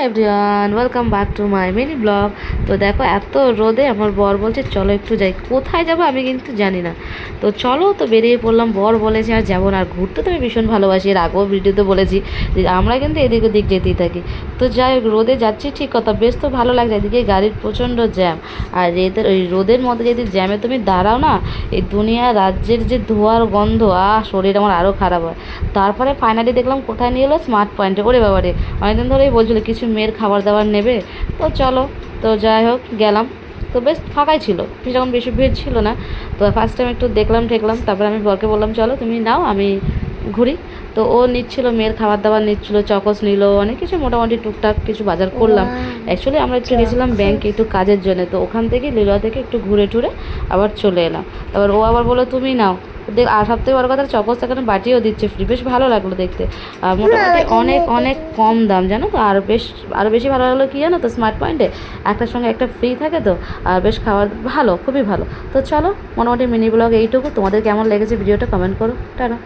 Everyone, welcome back to my mini blog. তো দেখো, এত রোদে আমার বর বলছে চলো একটু যাই। কোথায় যাবো আমি কিন্তু জানি না। তো চলো, তো বেরিয়ে পড়লাম। বর বলেছে আর যাবো না। আর ঘুরতে তো আমি ভীষণ ভালোবাসি, এর আগেও ভিডিওতে বলেছি যে আমরা কিন্তু এদিক ওদিক যেতেই থাকি। তো যাই হোক, রোদে যাচ্ছি ঠিক কথা, বেশ তো ভালো লাগছে। এদিকে গাড়ির প্রচণ্ড জ্যাম। আর এদের ওই রোদের মধ্যে যদি জ্যামে তুমি দাঁড়াও না, এই দুনিয়া রাজ্যের যে ধোঁয়ার গন্ধ, শরীর আমার আরও খারাপ হয়। তারপরে ফাইনালি দেখলাম কোথায় নিয়ে এলো, স্মার্ট পয়েন্টে। ওরে বাবারে, অনেকদিন ধরেই বলছিল কিছু মেয়ের খাবার দাবার নেবে। তো চলো, তো যাই হোক গেলাম। তো বেশ ফাঁকাই ছিল, সেরকম বেশি ভিড় ছিল না। তো ফার্স্ট টাইম একটু দেখলাম ঠেকলাম, তারপরে আমি বরকে বললাম চলো তুমি নাও, আমি ঘুরি। তো ও নিচ্ছিল, মেয়ের খাবার দাবার নিচ্ছিল, চকস নিল, অনেক কিছু মোটামুটি টুকটাক কিছু বাজার করলাম। অ্যাকচুয়ালি আমরা একটু গেছিলাম ব্যাংকে একটু কাজের জন্য, তো ওখান থেকে লিলুয়া থেকে একটু ঘুরে টুরে আবার চলে এলাম। তারপর ও আবার বললো তুমি নাও। দেখ, আর সবথেকে বড় কথা, চকস এখানে বাটিও দিচ্ছে ফ্রি, বেশ ভালো লাগলো দেখতে। আর মোটামুটি অনেক অনেক কম দাম জানো তো। আর বেশ আরও বেশি ভালো লাগলো কি জানো তো, স্মার্ট পয়েন্টে একটার সঙ্গে একটা ফ্রি থাকে তো। আর বেশ খাবার ভালো, খুবই ভালো। তো চলো, মোটামুটি মিনি ব্লগ এইটুকু। তোমাদের কেমন লেগেছে ভিডিওটা কমেন্ট করো। টাটা।